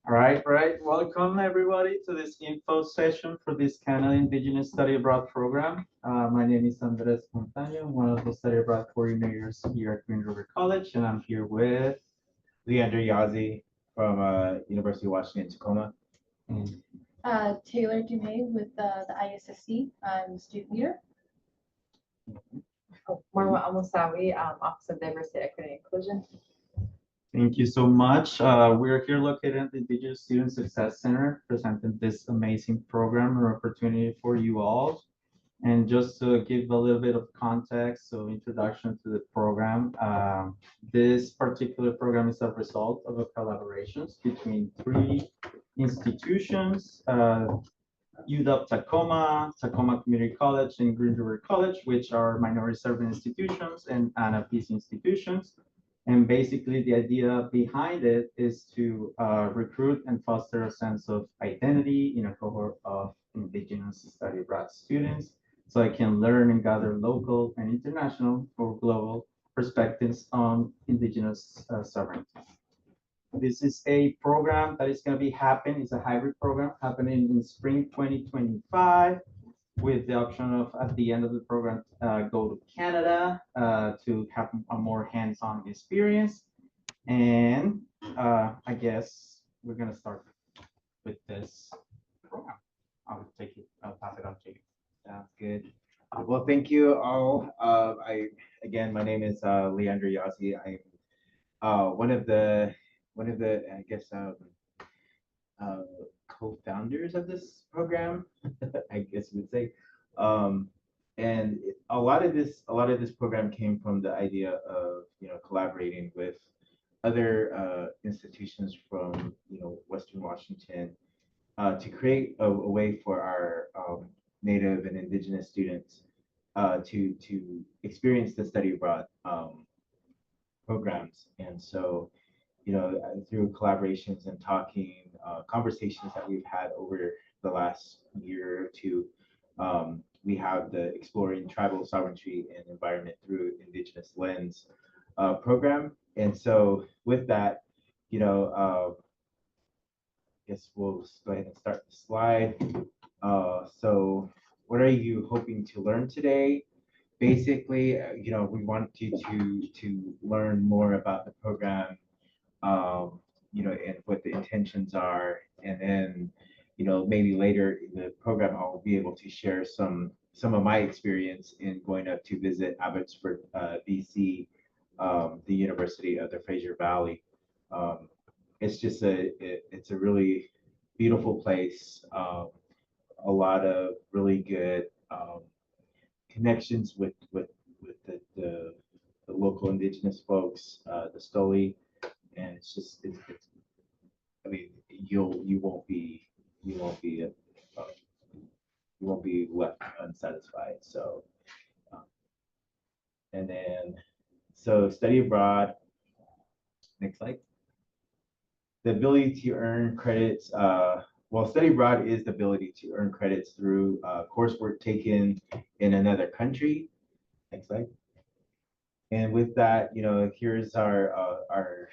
All right. Welcome everybody to this info session for this Canada Indigenous Study Abroad program. My name is Andres Montaño, one of the study abroad coordinators here at Green River College, and I'm here with Leander Yazzie from University of Washington, Tacoma. Taylor Dumais with the ISSC. I'm the student leader. Marwa Almosawi, Office of Diversity, Equity, and Inclusion. Thank you so much. We're here located at the Indigenous Student Success Center, presenting this amazing program or opportunity for you all. And just to give a little bit of context, so introduction to the program, this particular program is a result of a collaborations between three institutions, UW Tacoma, Tacoma Community College, and Green River College, which are minority serving institutions and ANAPIS institutions. And basically, the idea behind it is to recruit and foster a sense of identity in a cohort of Indigenous study abroad students, so I can learn and gather local and international or global perspectives on Indigenous sovereignty. This is a program that is going to be happening. It's a hybrid program happening in spring 2025 with the option of at the end of the program go to Canada to have a more hands-on experience. And I guess we're going to start with this program. I'll pass it on to you. Sounds good. Well, thank you all. My name is Leander Yazzie. I'm one of the I guess co-founders of this program, I guess you would say. And a lot of this program came from the idea of collaborating with other institutions from Western Washington to create a way for our Native and Indigenous students to experience the study abroad programs. And so through collaborations and talking, conversations that we've had over the last year or two, we have the Exploring Tribal Sovereignty and Environment Through Indigenous Lens program. And so with that, I guess we'll just go ahead and start the slide. So what are you hoping to learn today? Basically, we want you to learn more about the program, and what the intentions are, and then, maybe later in the program, I'll be able to share some of my experience in going up to visit Abbotsford, BC, the University of the Fraser Valley. It's just it's a really beautiful place. A lot of really good connections with the local Indigenous folks, the Stoli. And it's just I mean you won't be left unsatisfied. So and then study abroad, next slide. The ability to earn credits, study abroad is the ability to earn credits through coursework taken in another country. Next slide. And with that, here's our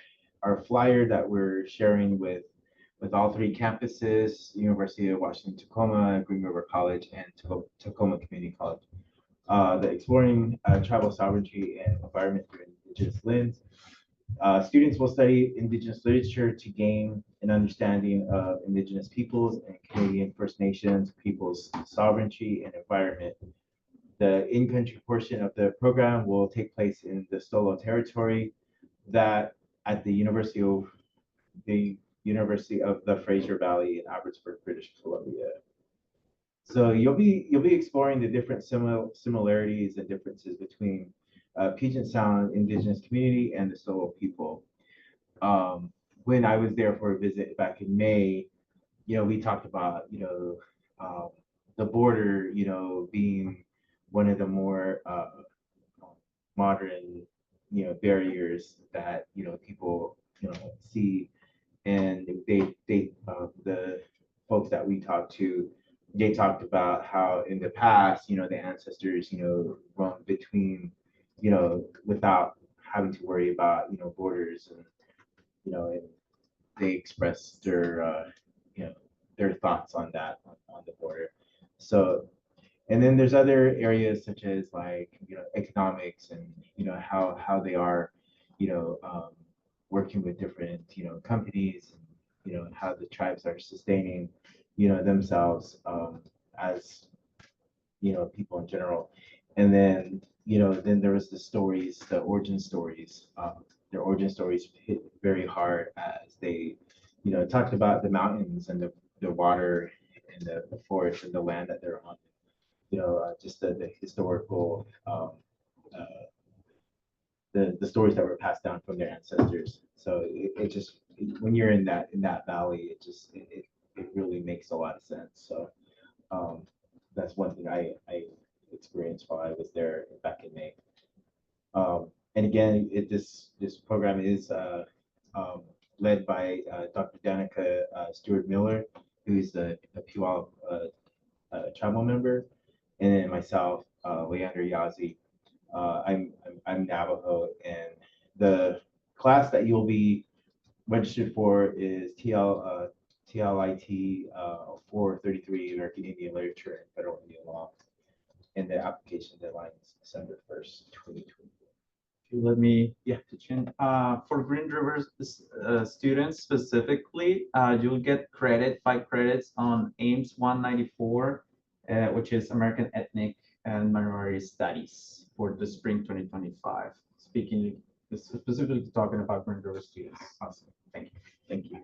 flyer that we're sharing with all three campuses: University of Washington Tacoma, Green River College, and Tacoma Community College. The Exploring Tribal Sovereignty and Environment Through Indigenous Lens. Students will study Indigenous literature to gain an understanding of Indigenous peoples and Canadian First Nations peoples' sovereignty and environment. The in-country portion of the program will take place in the Stolo territory, that at the University of the Fraser Valley in Abbotsford, British Columbia. So you'll be exploring the different similarities and differences between Puget Sound Indigenous community and the Stolo people. When I was there for a visit back in May, we talked about the border, being one of the more modern barriers that people see. And the folks that we talked to, they talked about how in the past, the ancestors roamed between, without having to worry about borders, and they expressed their you know their thoughts on that on the border. So and then there's other areas such as like economics and how they are working with different companies and how the tribes are sustaining themselves as people in general. And then then there was the stories, the origin stories. Their origin stories hit very hard as they talked about the mountains and the water and the forest and the land that they're on, just the historical the stories that were passed down from their ancestors. So it just when you're in that valley, it really makes a lot of sense. So that's one thing I experienced while I was there back in May. And again, this program is led by Dr. Danica Stewart Miller, who's a Puyallup tribal member, and then myself, Leander Yazi. I'm Navajo, and the class that you'll be registered for is TLIT 433 American Indian Literature and Federal Indian Law, and the application deadline is December 1st, 2020. Let me Yeah. pitch in. For Green Rivers students specifically, you'll get 5 credits on AIMS 194, which is American Ethnic and Minority Studies for the spring 2025. Speaking specifically talking about Green River students. Awesome. Thank you. Thank you.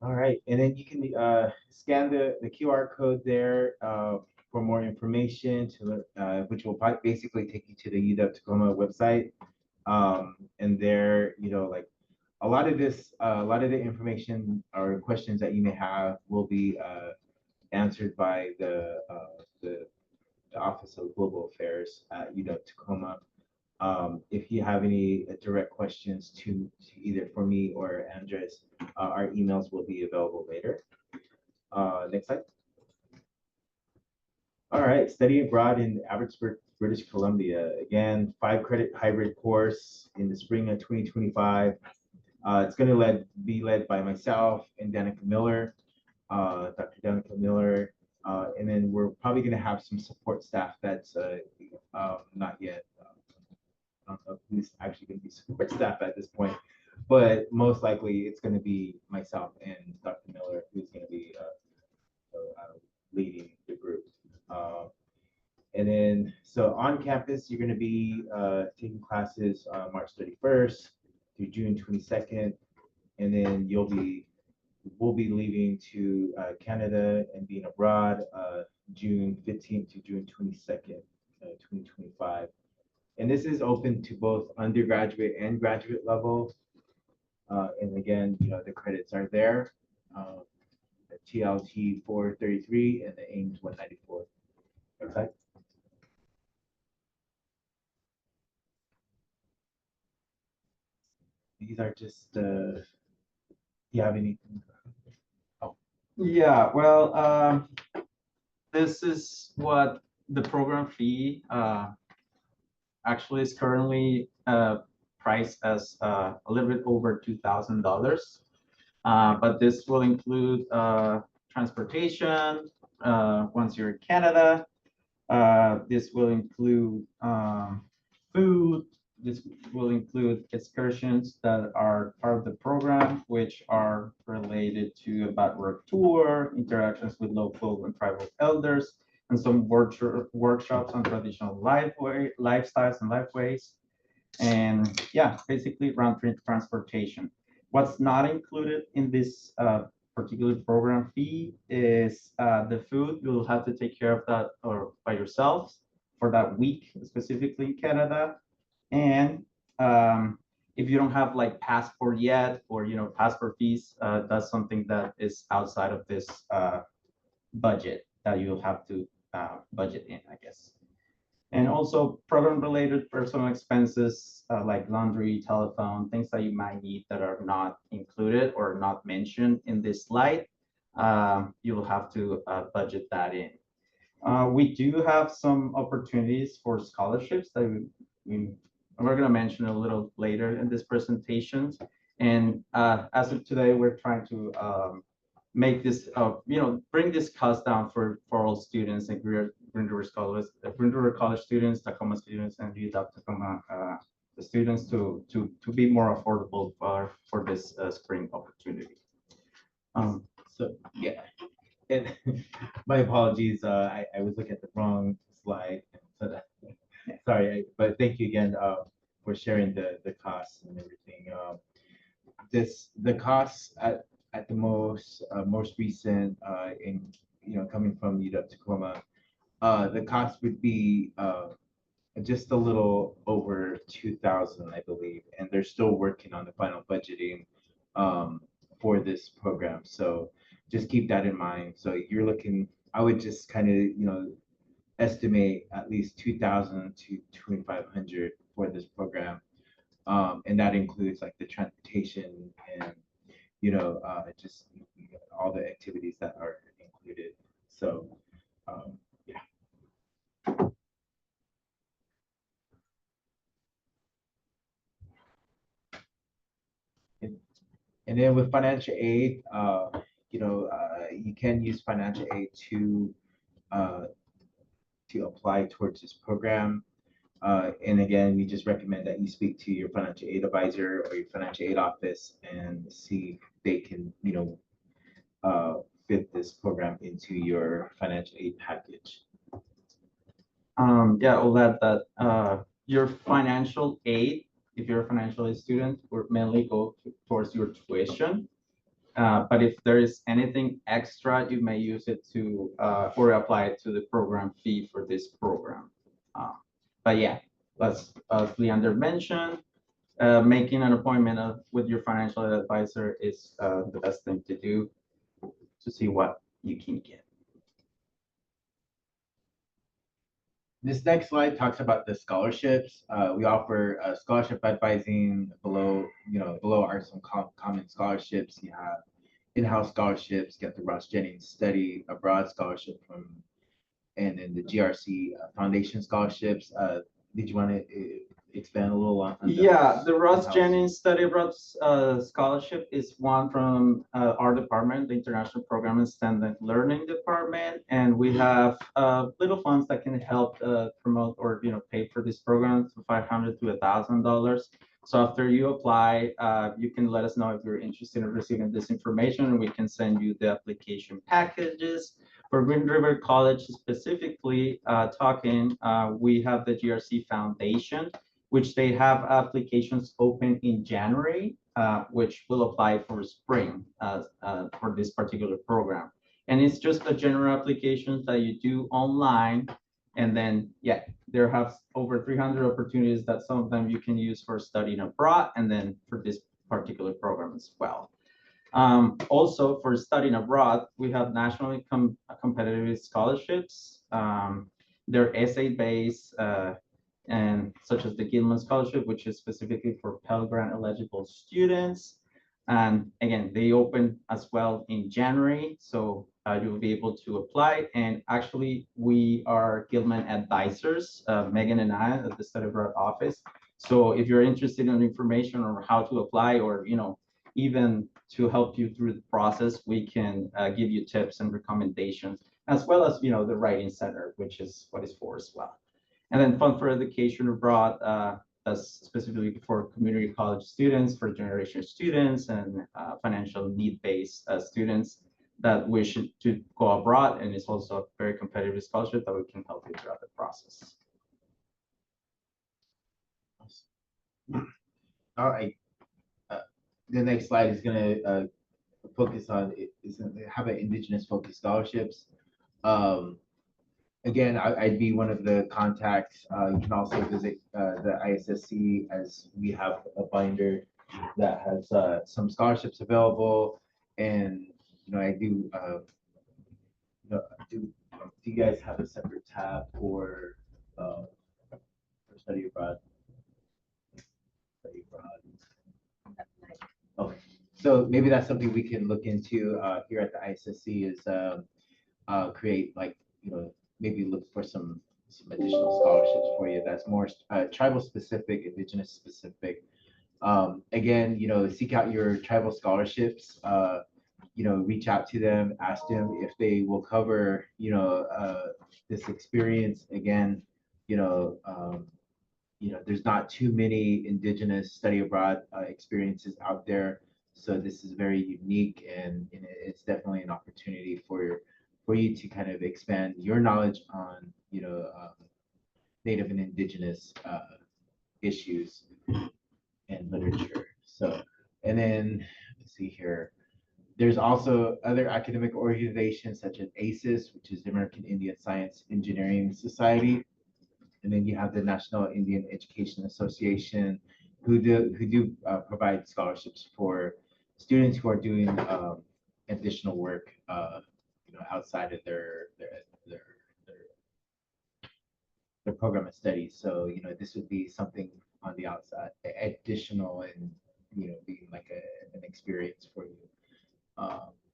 All right, and then you can scan the QR code there for more information, which will basically take you to the UW-Tacoma website. And there, like a lot of the information or questions that you may have will be answered by the Office of Global Affairs at UW-Tacoma. If you have any direct questions to either for me or Andres, our emails will be available later. Next slide. All right, study abroad in Abbotsford, British Columbia. Again, 5-credit hybrid course in the spring of 2025. It's going to be led by myself and Danica Miller, Dr. Danica Miller, and then we're probably going to have some support staff that's not yet. I don't know who's actually going to be support staff at this point, but most likely it's going to be myself and Dr. Miller who's going to be leading the group. And then, so on campus, you're going to be taking classes March 31st through June 22nd, and then we'll be leaving to Canada and being abroad June 15th to June 22nd, 2025. And this is open to both undergraduate and graduate level. And again, the credits are there. The TLT 433 and the AIMS 194. Okay. These are just, do you have anything? Oh. Yeah, well, this is what the program fee actually is currently priced as a little bit over $2,000. But this will include transportation once you're in Canada. This will include food. This will include excursions that are part of the program, which are related to a Bad tour, interactions with local and tribal elders, and some workshops on traditional lifestyles and lifeways. And yeah, basically round trip transportation. What's not included in this particular program fee is the food. You'll have to take care of that or by yourselves for that week, specifically in Canada. And if you don't have like passport yet, or passport fees, that's something that is outside of this budget that you'll have to budget in, I guess. And also program-related personal expenses like laundry, telephone, things that you might need that are not included or not mentioned in this slide. You will have to budget that in. We do have some opportunities for scholarships that we're going to mention a little later in this presentation. And as of today, we're trying to make this, bring this cost down for all students and Green River College, Green River College students, Tacoma students, and UW Tacoma the students to be more affordable for this spring opportunity. So, yeah, and my apologies, I was looking at the wrong slide. So that, sorry, but thank you again for sharing the costs and everything. The costs at the most recent in coming from UW Tacoma, the cost would be just a little over 2,000, I believe, and they're still working on the final budgeting for this program. So just keep that in mind. So you're looking, I would just kind of estimate at least 2,000 to 2,500 for this program, and that includes like the transportation and just all the activities that are included. So yeah. And, and then with financial aid, you can use financial aid uh, to apply towards this program. And again, we just recommend that you speak to your financial aid advisor or your financial aid office and see if they can, fit this program into your financial aid package. Yeah, I'll add that your financial aid, if you're a financial aid student, will mainly go towards your tuition. But if there is anything extra, you may use it to or apply it to the program fee for this program. But yeah, as Leander mentioned, making an appointment with your financial advisor is the best thing to do to see what you can get. This next slide talks about the scholarships. We offer scholarship advising below are some common scholarships. You have in-house scholarships, get the Ross Jennings Study Abroad Scholarship and then the GRC Foundation scholarships. Did you want to expand a little on that? Yeah, the Ross Jennings Study Abroad Scholarship is one from our department, the International Program and Standard Learning Department, and we have little funds that can help promote or pay for this program from $500 to $1,000. So after you apply, you can let us know if you're interested in receiving this information, and we can send you the application packages. For Green River College specifically, we have the GRC Foundation, which they have applications open in January, which will apply for spring for this particular program. And it's just a general applications that you do online. And then, yeah, there have over 300 opportunities that some of them you can use for studying abroad and then for this particular program as well. Also, for studying abroad, we have nationally competitive scholarships. They're essay-based, and such as the Gilman Scholarship, which is specifically for Pell Grant eligible students. And again, they open as well in January, so you'll be able to apply. And actually, we are Gilman advisors, Megan and I at the Study Abroad office. So if you're interested in information on how to apply, or even to help you through the process, we can give you tips and recommendations, as well as the Writing Center, which is what it's for as well. And then Fund for Education Abroad, that's specifically for community college students, for generation students, and financial need-based students that wish to go abroad. And it's also a very competitive scholarship that we can help you throughout the process. All right. The next slide is going to focus on how about Indigenous focused scholarships. Again, I'd be one of the contacts. You can also visit the ISSC, as we have a binder that has some scholarships available. And I do. Do you guys have a separate tab for study abroad? Study abroad. Okay, so maybe that's something we can look into here at the ISSC is create maybe look for some additional scholarships for you that's more tribal specific, Indigenous specific, Again, seek out your tribal scholarships. Reach out to them, ask them if they will cover, this experience. Again, you know, um, there's not too many Indigenous study abroad experiences out there. So this is very unique, and it's definitely an opportunity for you to kind of expand your knowledge on, Native and Indigenous issues and literature. So, and then let's see here. There's also other academic organizations such as ACES, which is the American Indian Science Engineering Society, and then you have the National Indian Education Association, who do provide scholarships for students who are doing additional work, outside of their their program of studies. So this would be something on the outside, additional, and being like an experience for you.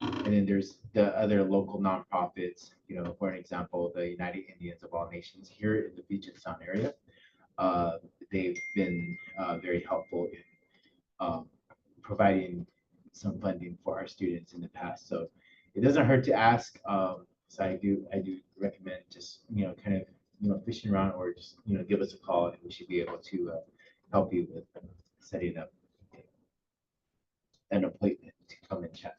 And then there's the other local nonprofits, for an example, the United Indians of All Nations here in the Puget Sound area. Uh, they've been very helpful in um, providing some funding for our students in the past. So it doesn't hurt to ask. So I do recommend just kind of fishing around, or just give us a call, and we should be able to help you with setting up an appointment to come and chat.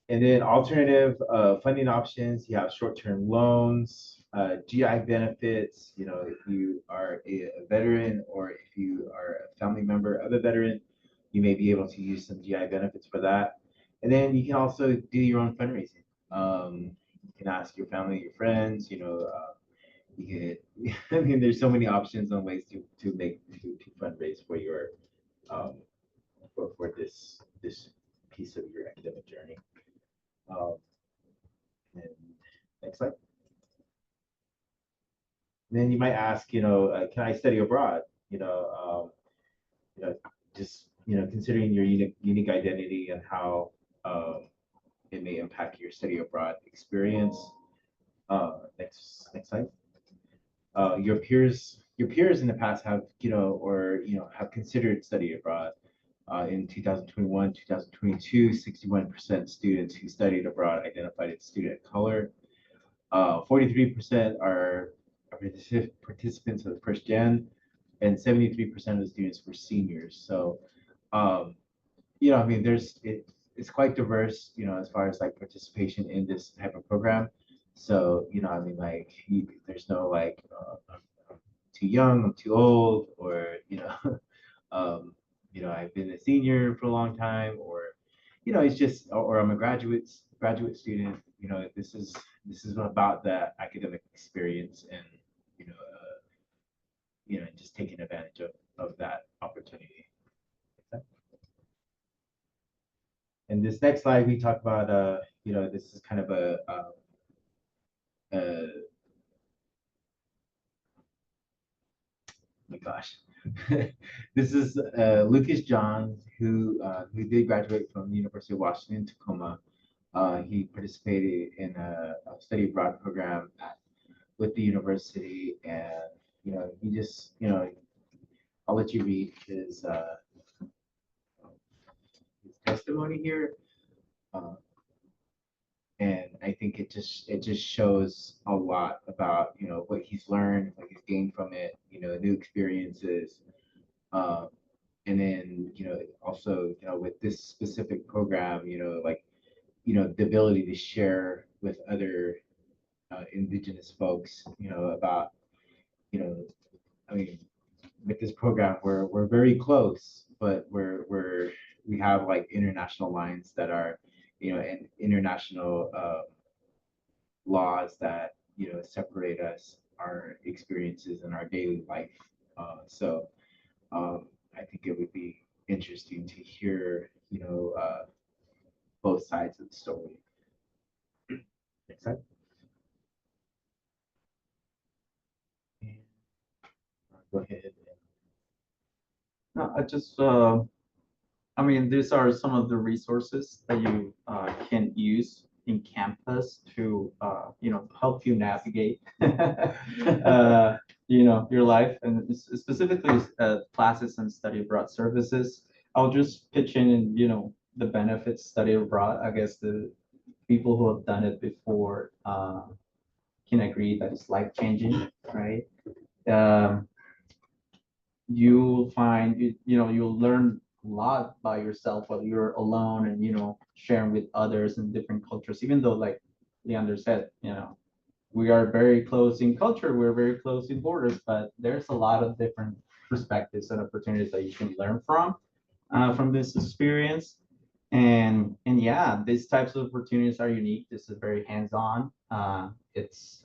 And then alternative funding options, you have short-term loans, GI benefits. If you are a veteran, or if you are a family member of a veteran, you may be able to use some GI benefits for that. And then you can also do your own fundraising. You can ask your family, your friends, you can, I mean, there's so many options on ways to fundraise for your um, for this piece of your academic journey. Um, and next slide. And then you might ask, can I study abroad? Just considering your unique identity and how it may impact your study abroad experience. Next slide. Your peers in the past have have considered study abroad. In 2021, 2022, 61% students who studied abroad identified as student of color. 43% are participants of the first gen, and 73% of the students were seniors. So, um, I mean, it's quite diverse, as far as like participation in this type of program. So, I mean, like, there's no like, I'm too young, I'm too old, or, um, I've been a senior for a long time, or, it's just, or I'm a graduate student. This is about the academic experience, and, just taking advantage of that opportunity. And this next slide, we talk about, this is kind of oh my gosh. This is Lucas John, who did graduate from the University of Washington, Tacoma. He participated in a study abroad program with the university, and he just I'll let you read his testimony here. Uh, and I think it just shows a lot about what he's learned, what he's gained from it, new experiences, um, and then also with this specific program, like the ability to share with other Indigenous folks, about I mean, with this program, we're very close, but we have like international lines that are, and international laws that separate us, our experiences in our daily life. So I think it would be interesting to hear, both sides of the story. Next slide. And go ahead. No, I mean, these are some of the resources that you can use in campus to, help you navigate, your life, and specifically classes and study abroad services. I'll just pitch in and, the benefits study abroad. I guess the people who have done it before can agree that it's life changing, right? Um, you'll find you'll learn a lot by yourself while you're alone and sharing with others in different cultures, even though, like Leander said, we are very close in culture, we're very close in borders, but there's a lot of different perspectives and opportunities that you can learn from this experience. And yeah, these types of opportunities are unique. This is very hands-on. It's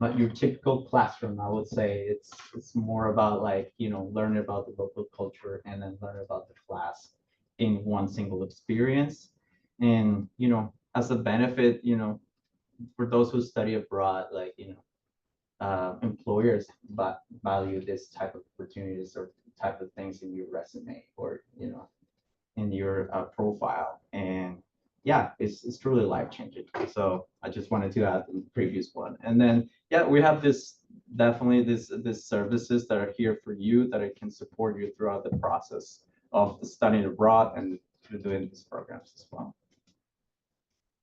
not your typical classroom, I would say. It's more about, like, learning about the local culture and then learn about the class in one single experience. And as a benefit, for those who study abroad, like, employers but value this type of opportunities or type of things in your resume, or in your profile. And yeah, it's truly life changing. So I just wanted to add the previous one. And then yeah, we have definitely this services that are here for you, that it can support you throughout the process of studying abroad and through doing these programs as well.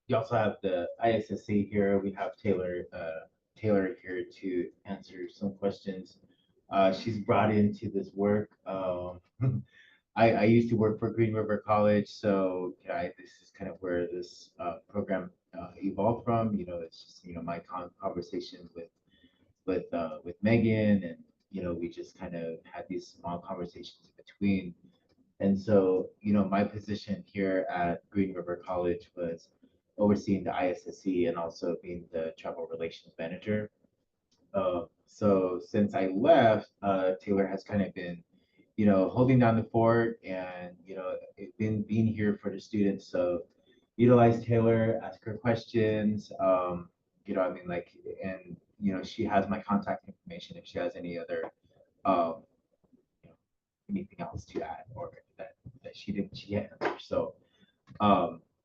You also have the ISSC here. We have Taylor here to answer some questions. She's brought into this work. I used to work for Green River College, so this is kind of where this program evolved from. It's just my conversation with Megan, and we just kind of had these small conversations in between. And so my position here at Green River College was overseeing the ISSC and also being the travel relations manager. So since I left, Taylor has kind of been holding down the fort, and been being here for the students. So utilize Taylor, ask her questions. I mean, like, and she has my contact information if she has any other um, anything else to add, or that she had. So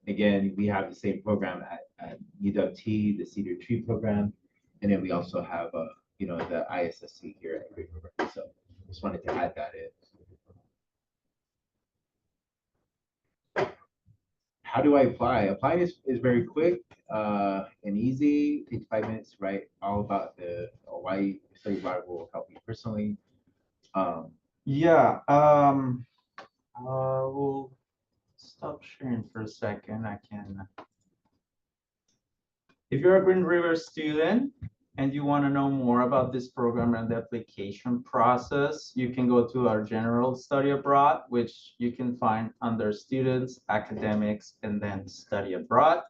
again, we have the same program at UWT, the Cedar Tree program, and then we also have the ISSC here at Great River. So just wanted to add that in. How do I apply? Applying is very quick and easy. Takes 5 minutes to write all about why study abroad will help you personally. Yeah, we'll stop sharing for a second. If you're a Green River student and you want to know more about this program and the application process, you can go to our general study abroad, which you can find under students, academics, and then study abroad.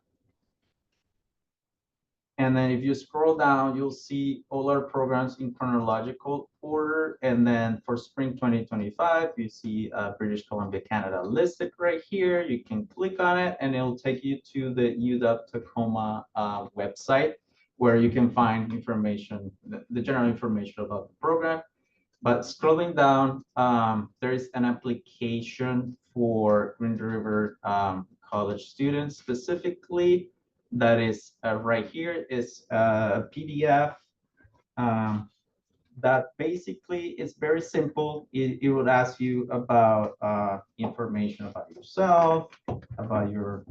And then if you scroll down, you'll see all our programs in chronological order. And then for spring 2025, you see British Columbia, Canada listed right here. You can click on it and it'll take you to the UW Tacoma website, where you can find information, the general information about the program. But scrolling down, there is an application for Green River College students specifically. That is right here is a PDF that basically is very simple. It would ask you about information about yourself, about your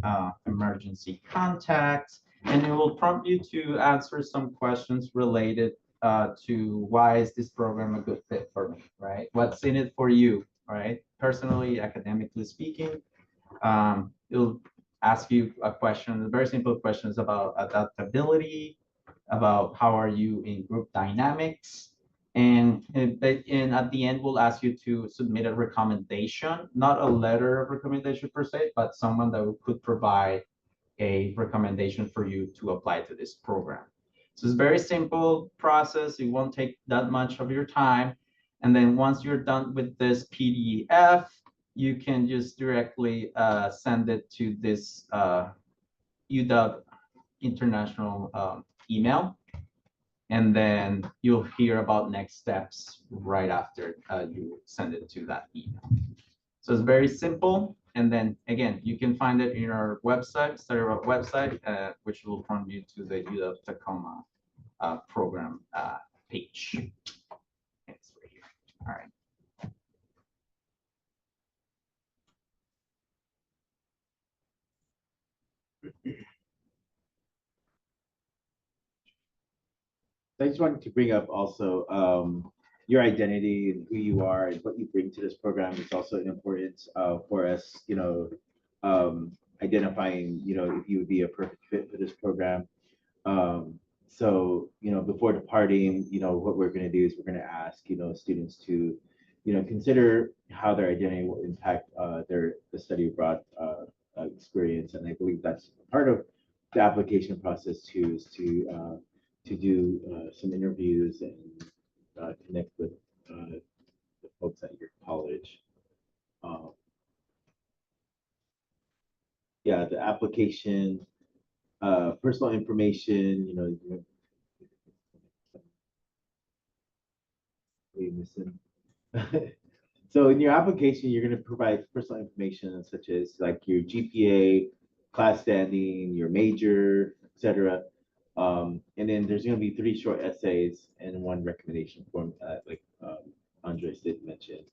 emergency contacts, and it will prompt you to answer some questions related to why is this program a good fit for me, right? What's in it for you, right? Personally, academically speaking. It'll ask you a question, very simple questions about adaptability, about how are you in group dynamics, and at the end we'll ask you to submit a recommendation, not a letter of recommendation per se, but someone that could provide a recommendation for you to apply to this program. So it's a very simple process. It won't take that much of your time. And then once you're done with this PDF, you can just directly send it to this UW international email. And then you'll hear about next steps right after you send it to that email. So it's very simple. And then again, you can find it in our website, Study Abroad website, which will prompt you to the UW Tacoma program page. It's right here. All right. I just wanted to bring up also your identity and who you are and what you bring to this program is also an importance for us, identifying, if you would be a perfect fit for this program. So, before departing, what we're going to do is we're going to ask, students to, consider how their identity will impact the study abroad experience. And I believe that's part of the application process too, is to do some interviews and connect with the folks at your college. Yeah, the application, personal information, what are you missing? So in your application, you're going to provide personal information such as like your GPA, class standing, your major, etc. And then there's going to be 3 short essays and 1 recommendation form, like Andres did mention.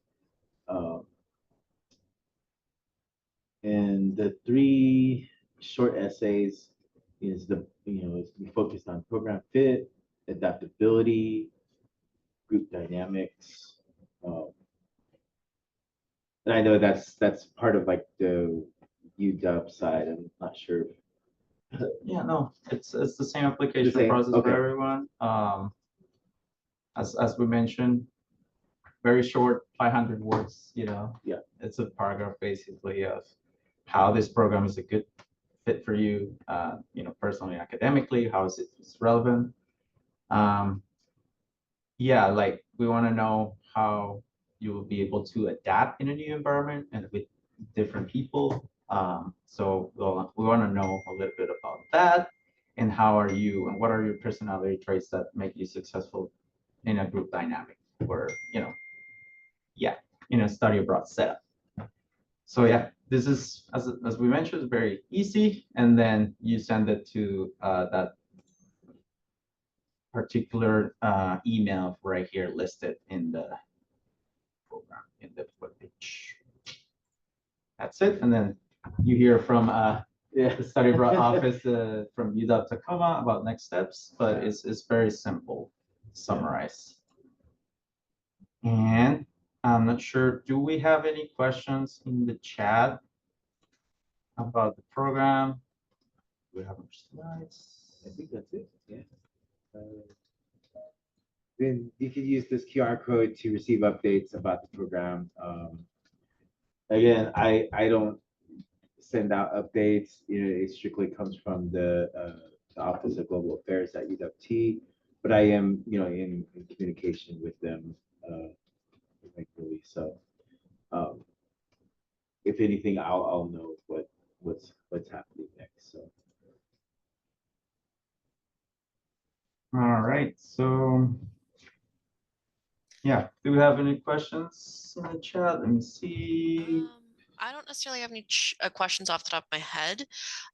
And the 3 short essays is we focused on program fit, adaptability, group dynamics. And I know that's part of like the UW side. I'm not sure. Yeah, no, it's the same application same, process okay. for everyone. As we mentioned, very short, 500 words. Yeah. It's a paragraph basically of how this program is a good fit for you. Personally, academically, how is it's relevant. Yeah, like we want to know how you will be able to adapt in a new environment and with different people. So we want to know a little bit about that and how are you and what are your personality traits that make you successful in a group dynamic or, yeah, in a study abroad setup. So yeah, this is, as we mentioned, very easy. And then you send it to that particular email right here listed in the program in the webpage. That's it. And then you hear from the study abroad office from UW Tacoma about next steps, but it's very simple to summarize. And I'm not sure, do we have any questions in the chat about the program? Do we have more slides? I think that's it. Yeah. Then you can use this QR code to receive updates about the program. Again, I don't send out updates. It strictly comes from the Office of Global Affairs at UWT, but I am, in communication with them regularly. So, if anything, I'll know what's happening next. So. All right. So, yeah, do we have any questions in the chat? Let me see. I don't necessarily have any questions off the top of my head.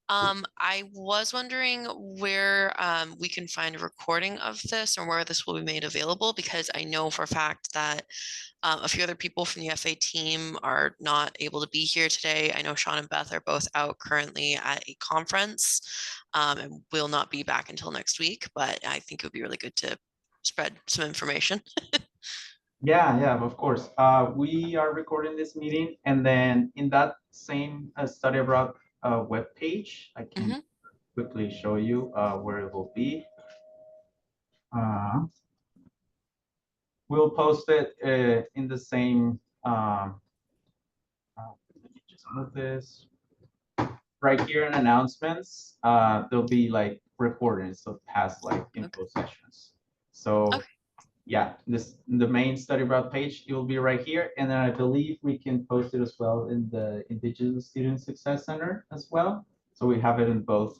I was wondering where we can find a recording of this or where this will be made available, because I know for a fact that a few other people from the FA team are not able to be here today. I know Sean and Beth are both out currently at a conference and will not be back until next week, but I think it would be really good to spread some information. Yeah, of course. We are recording this meeting, and then in that same study abroad web page, I can quickly show you where it will be. We'll post it in the same. Let me just move this right here in announcements. There'll be like recordings of past info sessions. So. Yeah, the main study abroad page, it will be right here. And then I believe we can post it as well in the Indigenous Student Success Center as well. So we have it in both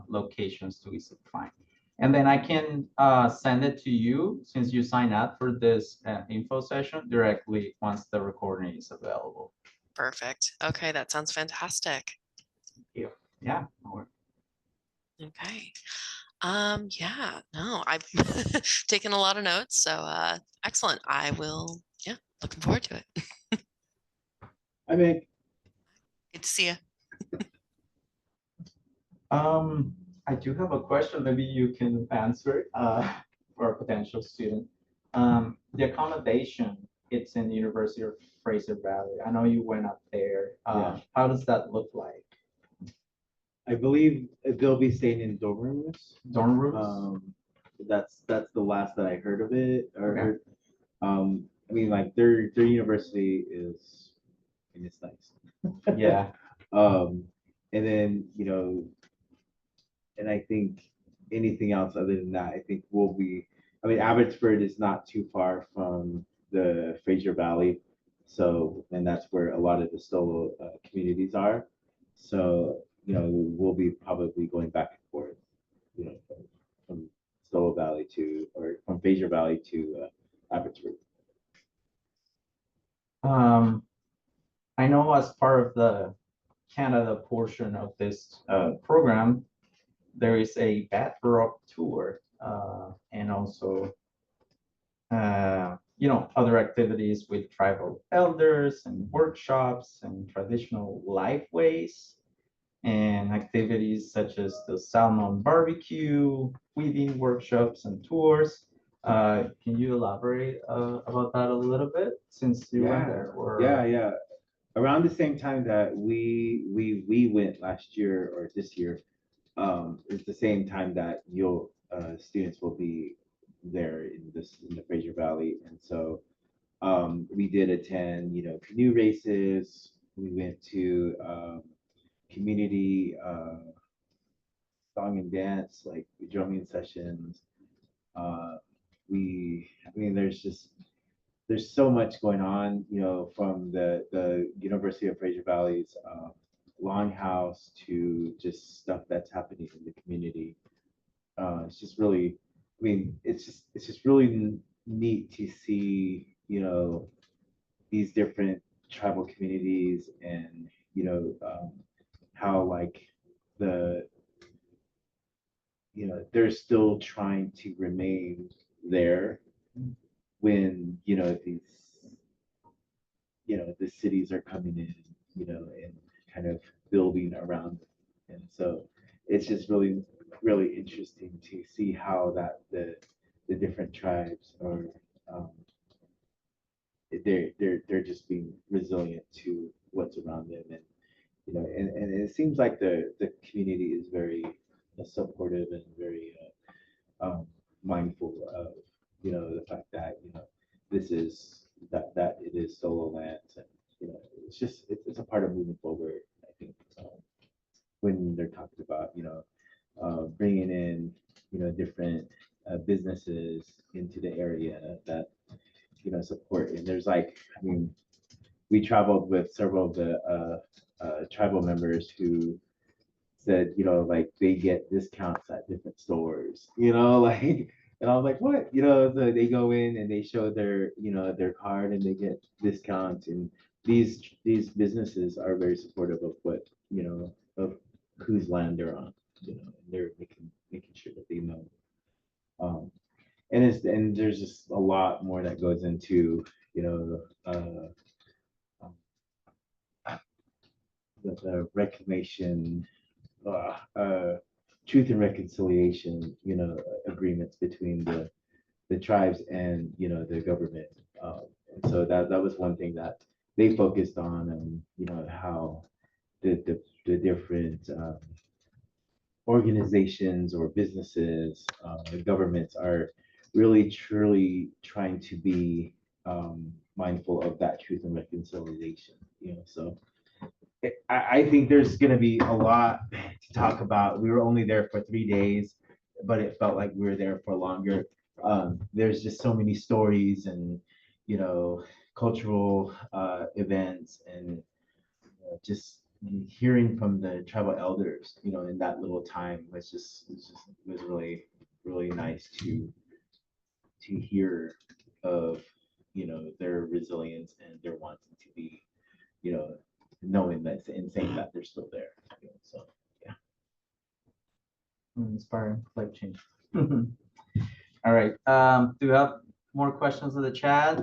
locations to easily find. And then I can send it to you since you sign up for this info session directly once the recording is available. Perfect. Okay, that sounds fantastic. Yeah. or- Okay. Yeah, no, I've taken a lot of notes, so excellent. I will, yeah, looking forward to it. I mean, Good to see you. I do have a question. Maybe you can answer it for a potential student. The accommodation, it's in the University of Fraser Valley. I know you went up there. Yeah. How does that look like? I believe they'll be staying in dorm rooms. Dorm rooms? That's the last that I heard of it. Or Okay. heard. I mean, like their university is, and it's nice. Yeah. And then and I think anything else other than that, I think will be. I mean, Abbotsford is not too far from the Fraser Valley, so and that's where a lot of the Stolo communities are. So we'll be probably going back and forth, from Stolo Valley to or from Fraser Valley to Abbotsford. I know as part of the Canada portion of this program, there is a backdrop tour and also other activities with tribal elders and workshops and traditional lifeways and activities such as the salmon barbecue, weaving workshops and tours. Can you elaborate about that a little bit since you went there? Or Yeah. Around the same time that we went last year or this year, it's the same time that you'll students will be there in the Fraser Valley, and so we did attend canoe races. We went to community song and dance like drumming sessions. Uh, I mean, there's so much going on, from the University of Fraser Valley's Longhouse to just stuff that's happening in the community. It's just really, I mean, it's just really neat to see, these different tribal communities and how like the they're still trying to remain there when the cities are coming in, and kind of building around them. And so it's just really, really interesting to see how that the different tribes are they're just being resilient to what's around them. And and it seems like the community is very supportive and very mindful of the fact that this is that it is solo lands, and it's just it's a part of moving forward. I think when they're talking about bringing in different businesses into the area that support, and there's like, I mean, we traveled with several of the tribal members who said, like they get discounts at different stores, like, and I was like, what? So they go in and they show their card and they get discounts, and these businesses are very supportive of what, of whose land they're on, and they're making sure that they know. Um, and there's just a lot more that goes into, um, the reclamation, truth and reconciliation, agreements between the tribes and the government. And so that was one thing that they focused on, and how the different organizations or businesses, governments are really truly trying to be mindful of that truth and reconciliation. So I think there's going to be a lot to talk about. We were only there for 3 days, but it felt like we were there for longer. There's just so many stories and, cultural events, and just hearing from the tribal elders, in that little time was really, really nice to hear of, their resilience and their wanting to be, in saying that they're still there. So Inspiring life change. All right. Do you have more questions in the chat?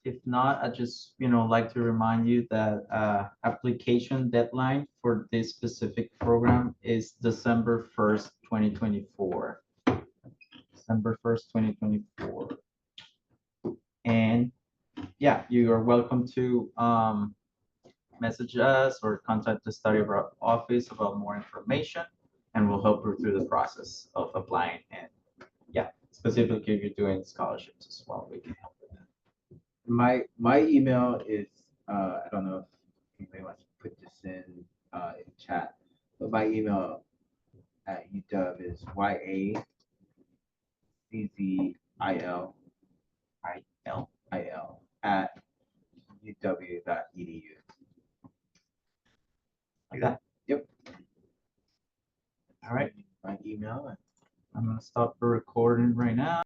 If not, I just, like to remind you that application deadline for this specific program is December 1st, 2024. December 1st, 2024. And yeah, you are welcome to message us or contact the study abroad office about more information, and we'll help you through the process of applying. And yeah, specifically if you're doing scholarships as well, we can help with that. my email is I don't know if anybody wants to put this in chat, but my email at UW is yaccil at uw.edu. Like that. Yep. All right. My email. I'm gonna stop the recording right now.